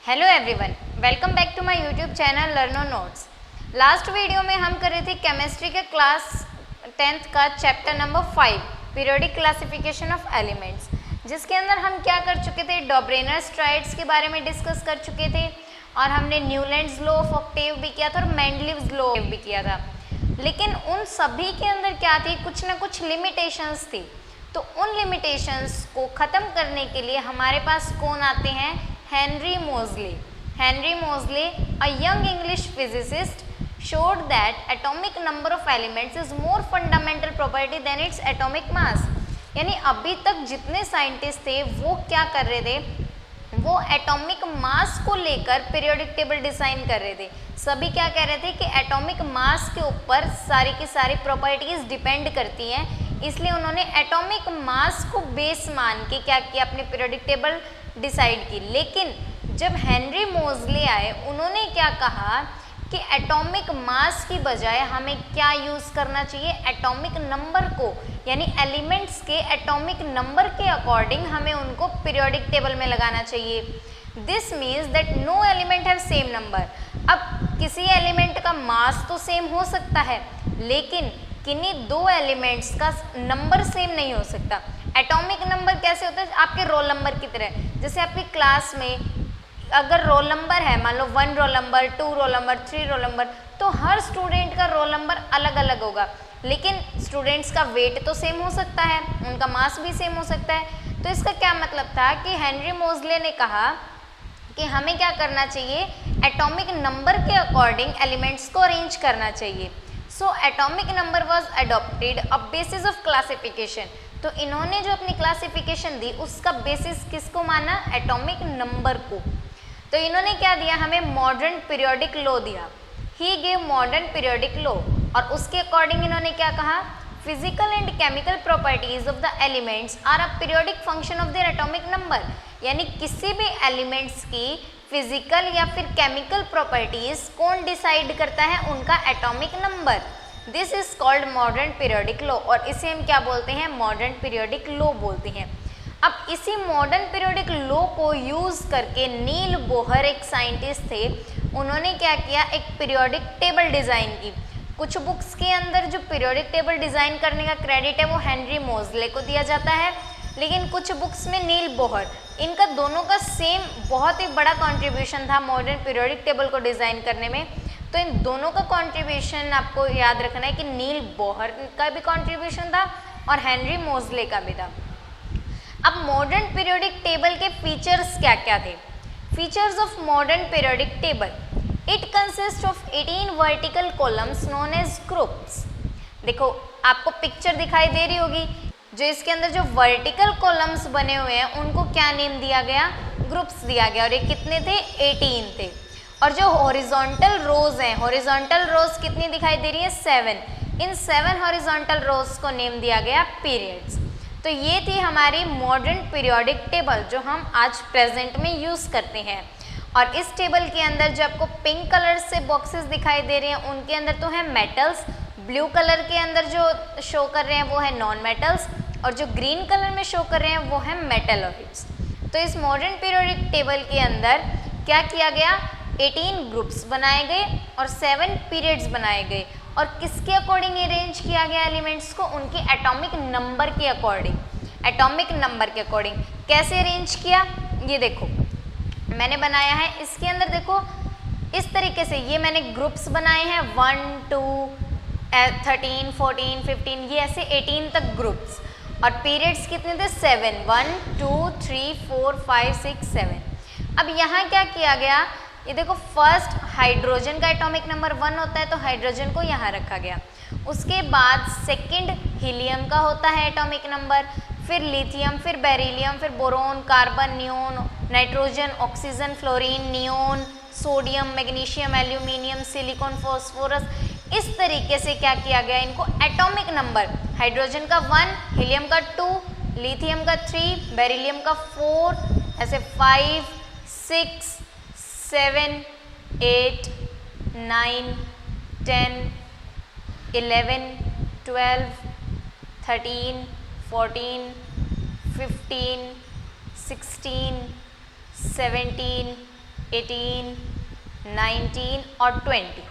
Hello everyone, welcome back to my YouTube channel learno notes. Last video में हम कर रहे थे केमिस्ट्री के क्लास 10th का chapter number 5 periodic classification of elements, जिसके अंदर हम क्या कर चुके थे, डॉब्रेनर्स ट्राइड्स के बारे में डिस्कस कर चुके थे और हमने न्यूलैंड्स लॉ ऑफ ऑक्टेव भी किया था और मेंडलीव्स लॉ भी किया था। लेकिन उन सभी के अंदर क्या थी, कुछ ना कुछ लिमिटेशंस थी। तो उन लिमिटेशंस को ख़त्म करने के लिए हमारे पास कौन आते हैं, Henry Moseley. Henry Moseley, a young English physicist, showed that atomic number of elements is more fundamental property than its atomic mass. यानी अभी तक जितने साइंटिस्ट थे वो क्या कर रहे थे, वो एटॉमिक मास को लेकर पीरियोडिक टेबल डिजाइन कर रहे थे। सभी क्या कह रहे थे कि एटॉमिक मास के ऊपर सारी की सारी प्रॉपर्टीज डिपेंड करती हैं, इसलिए उन्होंने एटॉमिक मास को बेस मान के क्या किया, अपने पीरियोडिक टेबल डिसाइड की। लेकिन जब हेनरी मोज़ले आए, उन्होंने क्या कहा कि एटॉमिक मास की बजाय हमें क्या यूज़ करना चाहिए, एटॉमिक नंबर को, यानी एलिमेंट्स के एटॉमिक नंबर के अकॉर्डिंग हमें उनको पीरियोडिक टेबल में लगाना चाहिए। This means that no element have same number. अब किसी एलिमेंट का मास तो सेम हो सकता है, लेकिन किन्हीं दो एलिमेंट्स का नंबर सेम नहीं हो सकता। एटॉमिक नंबर कैसे होता है, आपके रोल नंबर की तरह। जैसे आपकी क्लास में अगर रोल नंबर है, मान लो 1 roll number, 2 roll number, 3 roll number, तो हर स्टूडेंट का रोल नंबर अलग अलग होगा, लेकिन स्टूडेंट्स का वेट तो सेम हो सकता है, उनका मास भी सेम हो सकता है। तो इसका क्या मतलब था कि हेनरी मोज़ले ने कहा कि हमें क्या करना चाहिए, एटॉमिक नंबर के अकॉर्डिंग एलिमेंट्स को अरेंज करना चाहिए। So atomic number was adopted a basis of classification. तो इन्होंने जो अपनी क्लासिफिकेशन दी उसका बेसिस किसको माना, एटॉमिक नंबर को। तो इन्होंने क्या दिया, हमें मॉडर्न पीरियोडिक लॉ दिया। He gave modern periodic law, और उसके अकॉर्डिंग इन्होंने क्या कहा, physical and chemical properties of the elements are a periodic function of their atomic number. यानी किसी भी एलिमेंट्स की फिजिकल या फिर केमिकल प्रॉपर्टीज कौन डिसाइड करता है, उनका atomic number. This is called modern periodic law, और इसे हम क्या बोलते हैं, मॉडर्न पीरियोडिक लॉ बोलते हैं। अब इसी मॉडर्न पीरियोडिक लॉ को यूज करके नील बोहर एक साइंटिस्ट थे, उन्होंने क्या किया, एक पीरियोडिक टेबल डिजाइन की। कुछ बुक्स के अंदर जो पीरियोडिक टेबल डिजाइन करने का क्रेडिट है वो हेनरी मोज़ले को दिया जाता है, लेकिन कुछ बुक्स में नील बोहर, इनका दोनों का सेम बहुत ही बड़ा कंट्रीब्यूशन था मॉडर्न पीरियोडिक टेबल को डिजाइन करने में। तो इन दोनों का कंट्रीब्यूशन आपको याद रखना है कि नील बोहर का भी कंट्रीब्यूशन था और हेनरी मोज़ले का भी था। अब मॉडर्न पीरियोडिक टेबल के फीचर्स क्या क्या थे। Features of modern periodic table, it consist of 18 vertical columns known age groups. देखो आपको पिक्चर दिखाई दे रही होगी, जो इसके अंदर जो वर्टिकल कॉलम्स बने हुए हैं उनको क्या नेम दिया गया, ग्रुप्स दिया गया, और ये कितने थे, 18 थे। और जो हॉरिजॉन्टल रोज हैं, हॉरिजॉन्टल रोज कितनी दिखाई दे रही है, 7। इन 7 हॉरिजॉन्टल रोज को नेम दिया गया पीरियड्स। तो ये थी हमारी मॉडर्न पीरियोडिक टेबल जो हम आज प्रेजेंट में यूज करते हैं। और इस टेबल के अंदर जो आपको पिंक कलर से बॉक्सेस दिखाई दे रहे हैं, उनके अंदर तो है मेटल्स, ब्लू कलर के अंदर जो शो कर रहे हैं वो है नॉन मेटल्स, और जो ग्रीन कलर में शो कर रहे हैं वो है मेटलॉइड्स। तो इस मॉडर्न पीरियोडिक टेबल के अंदर क्या किया गया, 18 ग्रुप्स बनाए गए और 7 पीरियड्स बनाए गए। और किसके अकॉर्डिंग अरेंज किया गया एलिमेंट्स को, उनके एटॉमिक नंबर के अकॉर्डिंग। एटॉमिक नंबर के अकॉर्डिंग कैसे अरेंज किया, ये देखो मैंने बनाया है। इसके अंदर देखो इस तरीके से ये मैंने ग्रुप्स बनाए हैं, 1 2 13 14 15, ये ऐसे 18 तक ग्रुप्स। और पीरियड्स कितने थे, 7, 1 2 3 4 5 6 7। अब यहाँ क्या किया गया, ये देखो फर्स्ट हाइड्रोजन का एटॉमिक नंबर 1 होता है, तो हाइड्रोजन को यहाँ रखा गया। उसके बाद सेकंड हीलियम का होता है एटॉमिक नंबर, फिर लिथियम, फिर बेरिलियम, फिर boron, carbon, neon, nitrogen, oxygen, fluorine, neon, sodium, magnesium, aluminium, silicon, phosphorus. इस तरीके से क्या किया गया, इनको एटॉमिक नंबर, हाइड्रोजन का 1, हीलियम का 2, लिथियम का 3, बेरिलियम का 4, ऐसे 5 6 7 8 9 10 11 12 13 14 15 16 17 18, 19 और 20।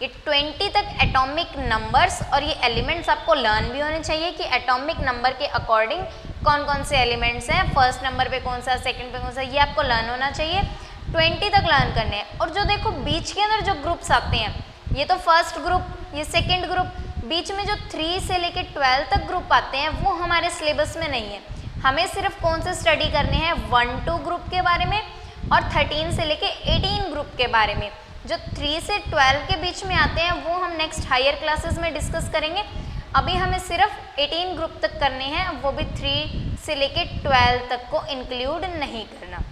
ये 20 तक एटॉमिक नंबर्स और ये एलिमेंट्स आपको लर्न भी होने चाहिए कि एटॉमिक नंबर के अकॉर्डिंग कौन कौन से एलिमेंट्स हैं, फर्स्ट नंबर पे कौन सा, सेकंड पे कौन सा, ये आपको लर्न होना चाहिए। 20 तक लर्न करने हैं। और जो देखो बीच के अंदर जो ग्रुप्स आते हैं, ये तो फर्स्ट ग्रुप, ये सेकेंड ग्रुप, बीच में जो 3 से लेके 12 तक ग्रुप आते हैं वो हमारे सिलेबस में नहीं है। हमें सिर्फ कौन से स्टडी करने हैं, 1-2 ग्रुप के बारे में और 13 से लेके 18 ग्रुप के बारे में। जो 3 से 12 के बीच में आते हैं वो हम नेक्स्ट हायर क्लासेस में डिस्कस करेंगे। अभी हमें सिर्फ 18 ग्रुप तक करने हैं, वो भी 3 से लेके 12 तक को इंक्लूड नहीं करना,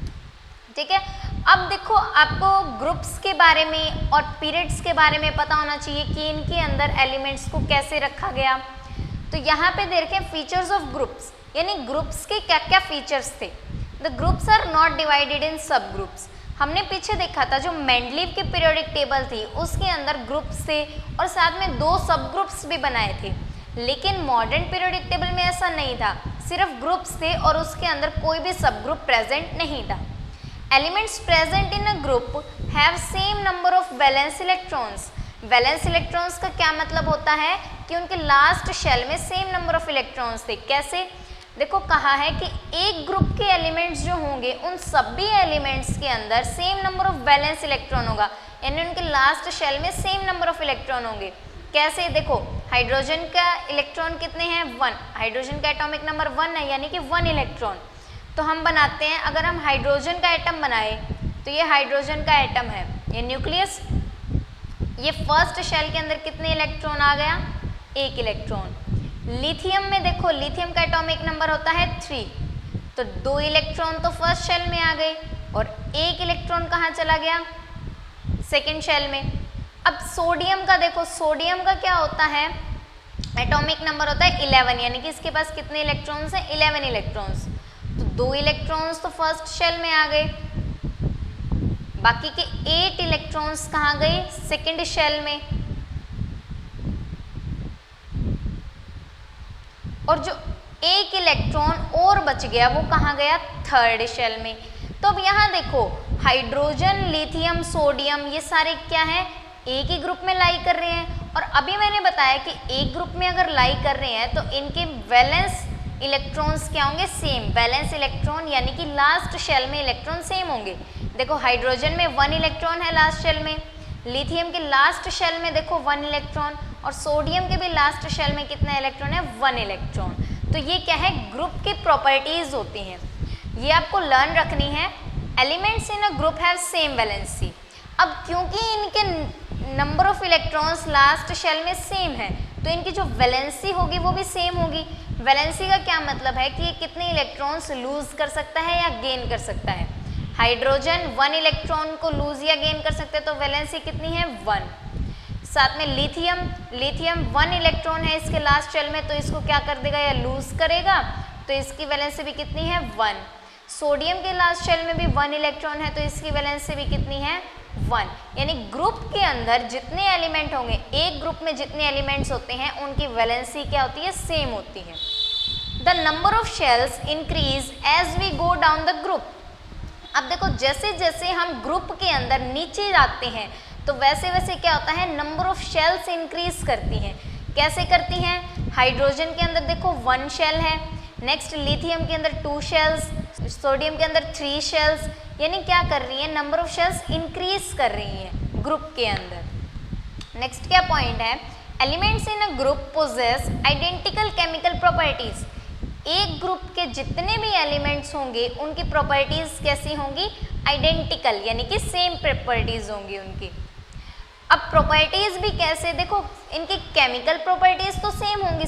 ठीक है। अब देखो आपको ग्रुप्स के बारे में और पीरियड्स के बारे में पता होना चाहिए कि इनके अंदर एलिमेंट्स को कैसे रखा गया। तो यहाँ पे देखें फीचर्स ऑफ ग्रुप्स, यानी ग्रुप्स के क्या क्या फीचर्स थे। The groups are not divided in sub groups. हमने पीछे देखा था जो मेंडलीव की पीरियोडिक टेबल थी उसके अंदर ग्रुप्स थे और साथ में 2 सब ग्रुप्स भी बनाए थे, लेकिन मॉडर्न पीरियोडिक टेबल में ऐसा नहीं था, सिर्फ ग्रुप्स थे और उसके अंदर कोई भी सब ग्रुप प्रेजेंट नहीं था। Elements present in a group have same number of valence electrons. Valence electrons का क्या मतलब होता है कि उनके लास्ट शेल में सेम नंबर ऑफ इलेक्ट्रॉन्स थे। कैसे, देखो कहा है कि एक ग्रुप के एलिमेंट्स जो होंगे उन सभी एलिमेंट्स के अंदर same number of valence electron होगा, यानी उनके लास्ट शेल में सेम नंबर ऑफ इलेक्ट्रॉन होंगे। कैसे, देखो हाइड्रोजन का इलेक्ट्रॉन कितने हैं, 1, हाइड्रोजन का एटॉमिक नंबर 1 है, यानी कि 1 इलेक्ट्रॉन। तो हम बनाते हैं, अगर हम हाइड्रोजन का एटम बनाए तो ये हाइड्रोजन का एटम है, ये न्यूक्लियस, ये फर्स्ट शेल के अंदर कितने इलेक्ट्रॉन आ गया, 1 इलेक्ट्रॉन। लिथियम में देखो, लिथियम का एटॉमिक नंबर होता है 3, तो 2 इलेक्ट्रॉन तो फर्स्ट शेल में आ गए और 1 इलेक्ट्रॉन कहाँ चला गया, सेकेंड शेल में। अब सोडियम का देखो, सोडियम का क्या होता है, एटॉमिक नंबर होता है 11, यानी कि इसके पास कितने इलेक्ट्रॉन्स हैं, 11 इलेक्ट्रॉन्स। तो 2 इलेक्ट्रॉन्स तो फर्स्ट शेल में आ गए, बाकी के 8 इलेक्ट्रॉन्स कहाँ गए, सेकेंड शेल में। और जो 1 इलेक्ट्रॉन और बच गया वो कहाँ गया, थर्ड शेल में। तो अब यहाँ देखो हाइड्रोजन, लिथियम, सोडियम ये सारे क्या हैं, एक ही ग्रुप में लाई कर रहे हैं। और अभी मैंने बताया कि एक ग्रुप में अगर लाई कर रहे हैं तो इनके वैलेंस इलेक्ट्रॉन्स क्या होंगे, सेम। वैलेंस इलेक्ट्रॉन यानी कि लास्ट शेल में इलेक्ट्रॉन सेम होंगे। देखो हाइड्रोजन में 1 इलेक्ट्रॉन है लास्ट शेल में, लिथियम के लास्ट शेल में देखो 1 इलेक्ट्रॉन, और सोडियम के भी लास्ट शेल में कितना इलेक्ट्रॉन है, 1 इलेक्ट्रॉन। तो ये क्या है, ग्रुप की प्रॉपर्टीज होती हैं, ये आपको लर्न रखनी है। Elements in a group have same valency. अब क्योंकि इनके number of electrons last shell में सेम है तो इनकी जो वैलेंसी होगी वो भी सेम होगी। वैलेंसी का क्या मतलब है कि ये कितने इलेक्ट्रॉन्स लूज कर सकता है या गेन कर सकता है। हाइड्रोजन 1 इलेक्ट्रॉन को लूज या गेन कर सकते हैं तो वैलेंसी कितनी है, 1। साथ में लिथियम 1 इलेक्ट्रॉन है इसके लास्ट शेल में, तो इसको क्या कर देगा, या लूज करेगा, तो इसकी वैलेंसी भी कितनी है, 1। सोडियम के लास्ट शेल में भी 1 इलेक्ट्रॉन है तो इसकी वैलेंसी भी कितनी है, 1। यानी ग्रुप के अंदर जितने एलिमेंट होंगे, एक ग्रुप में जितने एलिमेंट्स होते हैं उनकी वैलेंसी क्या होती है, सेम होती है। The number of shells increase as we go down the group. अब देखो जैसे जैसे हम ग्रुप के अंदर नीचे जाते हैं तो वैसे वैसे क्या होता है, नंबर ऑफ शेल्स इंक्रीज करती हैं। कैसे करती हैं, हाइड्रोजन के अंदर देखो 1 शेल है, नेक्स्ट लिथियम के अंदर 2 शेल्स, सोडियम के अंदर 3 शेल्स, यानी क्या कर रही है, नंबर ऑफ शेल्स इंक्रीज कर रही हैं ग्रुप के अंदर। नेक्स्ट क्या पॉइंट है, elements in a group possess identical chemical properties. एक ग्रुप के जितने भी एलिमेंट्स होंगे उनकी प्रॉपर्टीज कैसी होंगी, आइडेंटिकल, यानी कि सेम प्रॉपर्टीज होंगी उनकी। अब प्रॉपर्टीज भी कैसे, देखो इनकी केमिकल प्रॉपर्टीज तो सेम होंगी,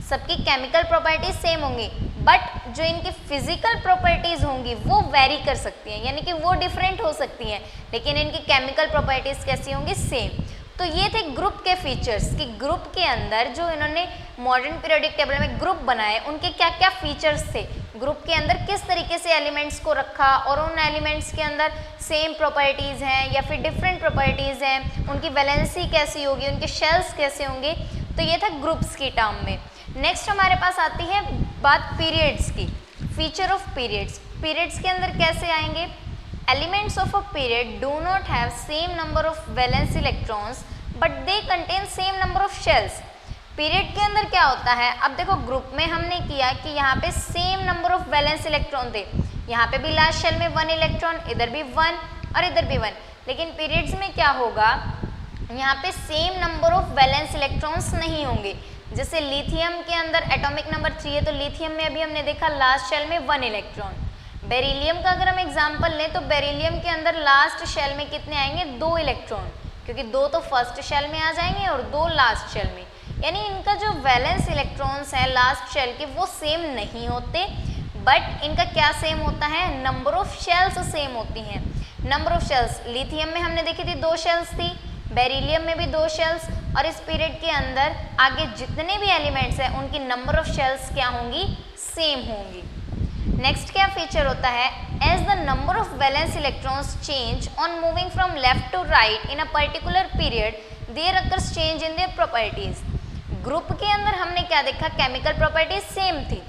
सबकी केमिकल प्रॉपर्टीज सेम होंगी, बट जो इनकी फिजिकल प्रॉपर्टीज होंगी वो वेरी कर सकती हैं, यानी कि वो डिफरेंट हो सकती हैं, लेकिन इनकी केमिकल प्रॉपर्टीज कैसी होंगी, सेम। तो ये थे ग्रुप के फीचर्स कि ग्रुप के अंदर जो इन्होंने मॉडर्न पीरियोडिक टेबल में ग्रुप बनाए उनके क्या क्या फीचर्स थे, ग्रुप के अंदर किस तरीके से एलिमेंट्स को रखा और उन एलिमेंट्स के अंदर सेम प्रॉपर्टीज़ हैं या फिर डिफरेंट प्रॉपर्टीज़ हैं, उनकी वैलेंसी कैसी होगी, उनके शेल्स कैसे होंगे। तो ये था ग्रुप्स की टर्म में। नेक्स्ट हमारे पास आती है बात पीरियड्स की, फीचर ऑफ पीरियड्स। पीरियड्स के अंदर कैसे आएंगे, elements of a period do not have same number of valence electrons but they contain same number of shells. Period के अंदर क्या होता है, अब देखो ग्रुप में हमने किया कि यहाँ पे same number of valence electron थे, यहाँ पे भी लास्ट शेल में 1 इलेक्ट्रॉन, इधर भी 1 और इधर भी 1, लेकिन पीरियड्स में क्या होगा, यहाँ पे same number of valence electrons नहीं होंगे। जैसे लिथियम के अंदर एटॉमिक नंबर 3 है, तो लिथियम में अभी हमने देखा लास्ट शेल में 1 इलेक्ट्रॉन। बेरिलियम का अगर हम एग्जांपल लें तो बेरिलियम के अंदर लास्ट शेल में कितने आएंगे, 2 इलेक्ट्रॉन, क्योंकि 2 तो फर्स्ट शेल में आ जाएंगे और 2 लास्ट शेल में, यानी इनका जो वैलेंस इलेक्ट्रॉन्स है लास्ट शेल के वो सेम नहीं होते, बट इनका क्या सेम होता है, नंबर ऑफ शेल्स सेम होती हैं। नंबर ऑफ शेल्स लिथियम में हमने देखी थी 2 शेल्स थी, बेरिलियम में भी 2 शेल्स, और इस पीरियड के अंदर आगे जितने भी एलिमेंट्स हैं उनकी नंबर ऑफ शेल्स क्या होंगी, सेम होंगी। नेक्स्ट क्या फीचर होता है, as the number of valence electrons change on moving from left to right in a particular period there occurs change in their properties. Group के अंदर हमने क्या देखा, केमिकल प्रॉपर्टीज सेम थी,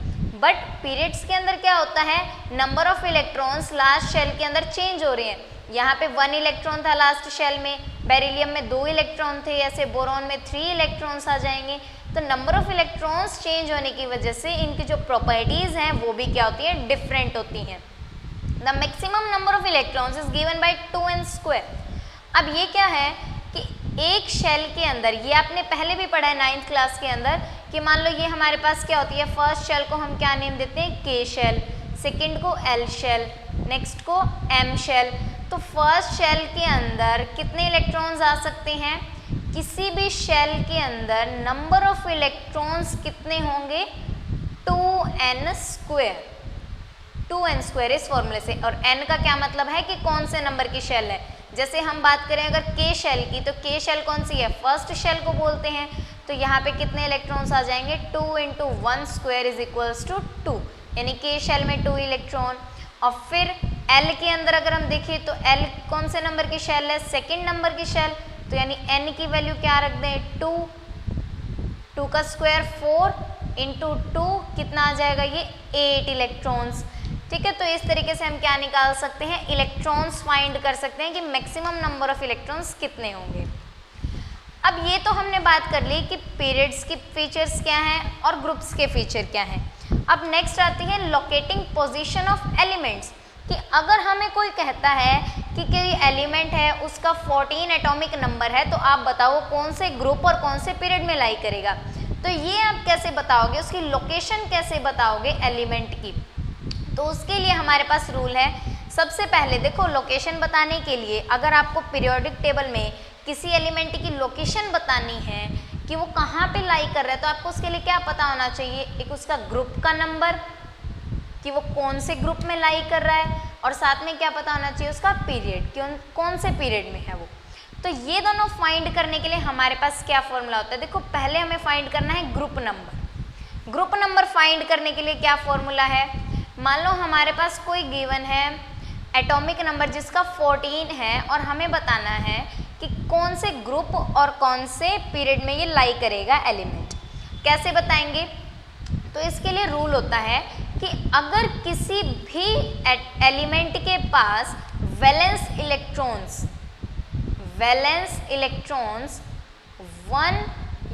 बट पीरियड्स के अंदर क्या होता है, number of electrons last shell के अंदर चेंज हो रहे हैं। यहाँ पे 1 इलेक्ट्रॉन था लास्ट शेल में, बेरिलियम में 2 इलेक्ट्रॉन थे, ऐसे बोरॉन में 3 इलेक्ट्रॉन्स आ जाएंगे। तो नंबर ऑफ इलेक्ट्रॉन्स चेंज होने की वजह से इनकी जो प्रॉपर्टीज हैं वो भी क्या होती है, डिफरेंट होती हैं। The maximum number of electrons is given by 2n²। अब ये क्या है कि एक शेल के अंदर, ये आपने पहले भी पढ़ा है 9th क्लास के अंदर, कि मान लो ये हमारे पास क्या होती है, फर्स्ट शेल को हम क्या नेम देते हैं, K शेल, सेकेंड को L शेल, नेक्स्ट को M शेल। तो फर्स्ट शेल के अंदर कितने इलेक्ट्रॉन्स आ सकते हैं, किसी भी शेल के अंदर नंबर ऑफ इलेक्ट्रॉन्स कितने होंगे, 2n²। 2n² इस फॉर्मूले से, और n का क्या मतलब है कि कौन से नंबर की शेल है। जैसे हम बात करें अगर K शेल की, तो K शेल कौन सी है, फर्स्ट शेल को बोलते हैं, तो यहाँ पे कितने इलेक्ट्रॉन्स आ जाएंगे, 2 × 1² = 2, यानी K शेल में 2 इलेक्ट्रॉन। और फिर L के अंदर अगर हम देखें तो L कौन से नंबर की शेल है, सेकेंड नंबर की शेल, तो यानी n की वैल्यू क्या रख दें, 2, 2 का स्क्वायर 4 × 2 कितना आ जाएगा, ये 8 इलेक्ट्रॉन्स। ठीक है, तो इस तरीके से हम क्या निकाल सकते हैं, इलेक्ट्रॉन्स फाइंड कर सकते हैं कि मैक्सिमम नंबर ऑफ इलेक्ट्रॉन्स कितने होंगे। अब ये तो हमने बात कर ली कि पीरियड्स के फीचर्स क्या हैं और ग्रुप्स के फीचर क्या हैं। अब नेक्स्ट आती है लोकेटिंग पोजीशन ऑफ एलिमेंट्स, कि अगर हमें कोई कहता है कि कोई एलिमेंट है उसका 14 एटॉमिक नंबर है, तो आप बताओ कौन से ग्रुप और कौन से पीरियड में लाई करेगा। तो ये आप कैसे बताओगे, उसकी लोकेशन कैसे बताओगे एलिमेंट की, तो उसके लिए हमारे पास रूल है। सबसे पहले देखो, लोकेशन बताने के लिए अगर आपको पीरियोडिक टेबल में किसी एलिमेंट की लोकेशन बतानी है कि वो कहाँ पे लाई कर रहा है, तो आपको उसके लिए क्या पता होना चाहिए, एक उसका ग्रुप का नंबर कि वो कौन से ग्रुप में लाई कर रहा है, और साथ में क्या पता होना चाहिए उसका पीरियड, कौन से पीरियड में है वो। तो ये दोनों फाइंड करने के लिए हमारे पास क्या फॉर्मूला होता है, देखो पहले हमें फाइंड करना है group number. Group number find करने के लिए क्या फॉर्मूला है, मान लो हमारे पास कोई गिवन है एटॉमिक नंबर जिसका 14 है, और हमें बताना है कि कौन से ग्रुप और कौन से पीरियड में ये लाई करेगा एलिमेंट। कैसे बताएंगे, तो इसके लिए रूल होता है कि अगर किसी भी एलिमेंट के पास वैलेंस इलेक्ट्रॉन्स 1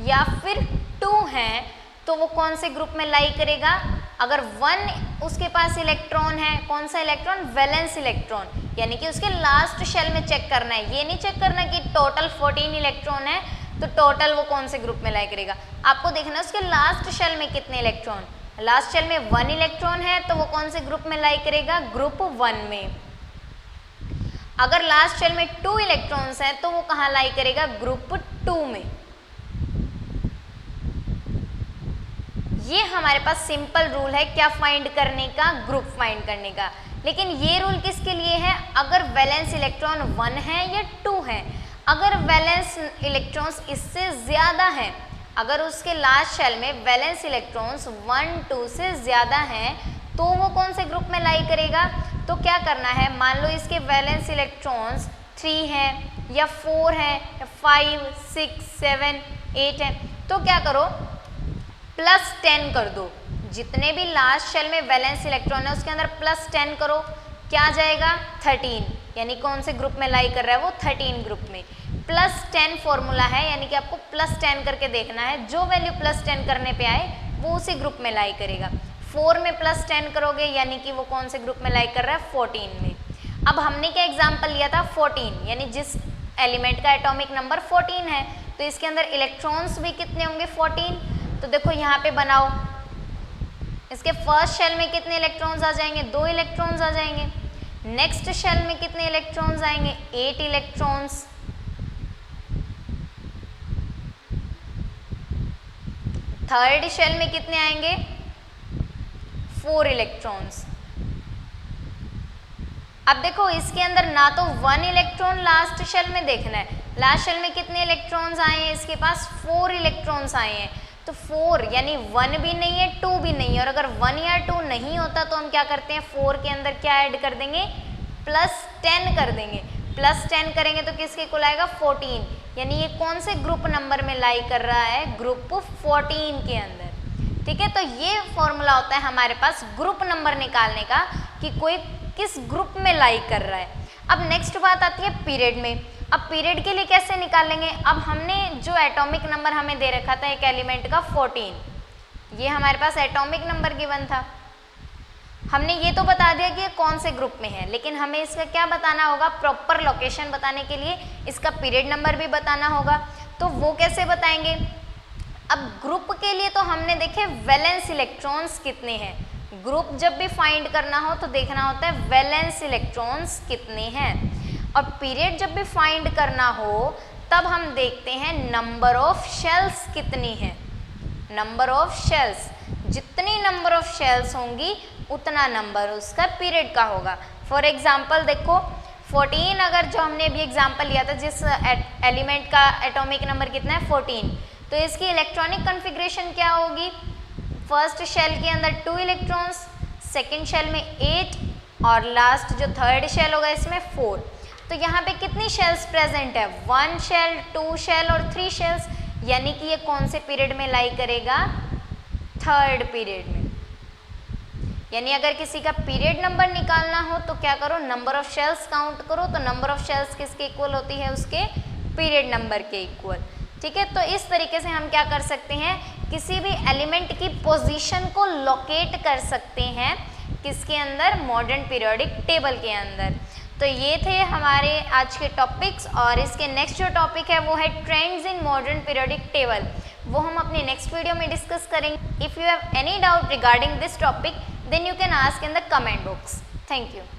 या फिर 2 हैं, तो वो कौन से ग्रुप में लाई करेगा। अगर 1 उसके पास इलेक्ट्रॉन है, कौन सा इलेक्ट्रॉन, वैलेंस इलेक्ट्रॉन, यानी कि उसके लास्ट शेल में चेक करना है, ये नहीं चेक करना कि टोटल 14 इलेक्ट्रॉन है तो टोटल वो कौन से ग्रुप में लाई करेगा। आपको देखना है उसके लास्ट शेल में कितने इलेक्ट्रॉन, लास्ट शेल में 1 इलेक्ट्रॉन है तो वो कौन से ग्रुप में लाई करेगा, ग्रुप 1 में। अगर लास्ट शेल में 2 इलेक्ट्रॉन्स हैं तो वो कहाँ लाई करेगा, ग्रुप 2 में। ये हमारे पास सिंपल रूल है क्या फाइंड करने का, ग्रुप फाइंड करने का। लेकिन ये रूल किसके लिए है, अगर वैलेंस इलेक्ट्रॉन 1 है या 2 है। अगर वैलेंस इलेक्ट्रॉन्स इससे ज़्यादा हैं, अगर उसके लास्ट शेल में वैलेंस इलेक्ट्रॉन्स 1, 2 से ज़्यादा हैं, तो वो कौन से ग्रुप में लाई करेगा। तो क्या करना है, मान लो इसके वैलेंस इलेक्ट्रॉन्स 3 हैं या 4 हैं या 5, 6, 7, 8 हैं, तो क्या करो, +10 कर दो। जितने भी लास्ट शेल में वैलेंस इलेक्ट्रॉन है उसके अंदर +10 करो, क्या आ जाएगा 13, यानी कौन से ग्रुप में लाई कर रहा है वो 13 ग्रुप में। +10 फॉर्मूला है, यानी कि आपको +10 करके देखना है, जो वैल्यू +10 करने पे आए वो उसी ग्रुप में लाई करेगा। 4 में +10 करोगे यानी कि वो कौन से ग्रुप में लाई कर रहा है 14 में। अब हमने क्या एग्जाम्पल लिया था 14, यानी जिस एलिमेंट का एटॉमिक नंबर 14 है तो इसके अंदर इलेक्ट्रॉन्स भी कितने होंगे 14। तो देखो यहाँ पे बनाओ, इसके फर्स्ट शेल में कितने इलेक्ट्रॉन्स आ जाएंगे 2 इलेक्ट्रॉन्स आ जाएंगे। नेक्स्ट शेल में कितने इलेक्ट्रॉन्स आएंगे 8 इलेक्ट्रॉन्स। थर्ड शेल में कितने आएंगे 4 इलेक्ट्रॉन्स। अब देखो इसके अंदर ना तो 1 इलेक्ट्रॉन लास्ट शेल में देखना है, लास्ट शेल में कितने इलेक्ट्रॉन्स आए हैं, इसके पास 4 इलेक्ट्रॉन्स आए हैं। तो 4 यानी 1 भी नहीं है 2 भी नहीं है, और अगर 1 या 2 नहीं होता तो हम क्या करते हैं 4 के अंदर क्या ऐड कर देंगे +10 कर देंगे। +10 करेंगे तो किसके कुल आएगा 14, यानी ये कौन से ग्रुप नंबर में लाई कर रहा है ग्रुप 14 के अंदर। ठीक है, तो ये फॉर्मूला होता है हमारे पास ग्रुप नंबर निकालने का कि कोई किस ग्रुप में लाई कर रहा है। अब नेक्स्ट बात आती है पीरियड में। अब पीरियड के लिए कैसे निकालेंगे, अब हमने जो एटॉमिक नंबर हमें दे रखा था एक एलिमेंट का 14, ये हमारे पास एटॉमिक नंबर गिवन था, हमने ये तो बता दिया कि ये कौन से ग्रुप में है, लेकिन हमें इसका क्या बताना होगा प्रॉपर लोकेशन बताने के लिए इसका पीरियड नंबर भी बताना होगा। तो वो कैसे बताएंगे, अब ग्रुप के लिए तो हमने देखे वैलेंस इलेक्ट्रॉन्स कितने हैं, ग्रुप जब भी फाइंड करना हो तो देखना होता है वैलेंस इलेक्ट्रॉन्स कितने हैं, और पीरियड जब भी फाइंड करना हो तब हम देखते हैं नंबर ऑफ शेल्स कितनी है। नंबर ऑफ शेल्स, जितनी नंबर ऑफ शेल्स होंगी उतना नंबर उसका पीरियड का होगा। फॉर एग्जाम्पल देखो 14, अगर जो हमने अभी एग्जाम्पल लिया था जिस एलिमेंट का एटॉमिक नंबर कितना है 14, तो इसकी इलेक्ट्रॉनिक कॉन्फ़िगरेशन क्या होगी, फर्स्ट शेल के अंदर 2 इलेक्ट्रॉन्स, सेकेंड शेल में 8 और लास्ट जो थर्ड शेल होगा इसमें 4। तो यहाँ पे कितनी शेल्स प्रेजेंट है 1 शेल 2 शेल और 3 शेल्स, यानी कि ये कौन से पीरियड में लाई करेगा थर्ड पीरियड में। यानी अगर किसी का पीरियड नंबर निकालना हो तो क्या करो नंबर ऑफ शेल्स काउंट करो, तो नंबर ऑफ शेल्स किसके इक्वल होती है उसके पीरियड नंबर के इक्वल। ठीक है, तो इस तरीके से हम क्या कर सकते हैं किसी भी एलिमेंट की पोजीशन को लोकेट कर सकते हैं किसके अंदर मॉडर्न पीरियोडिक टेबल के अंदर। तो ये थे हमारे आज के टॉपिक्स, और इसके नेक्स्ट जो टॉपिक है वो है trends in modern periodic table, वो हम अपने नेक्स्ट वीडियो में डिस्कस करेंगे। If you have any doubt regarding this topic then you can ask in the comment box. Thank you.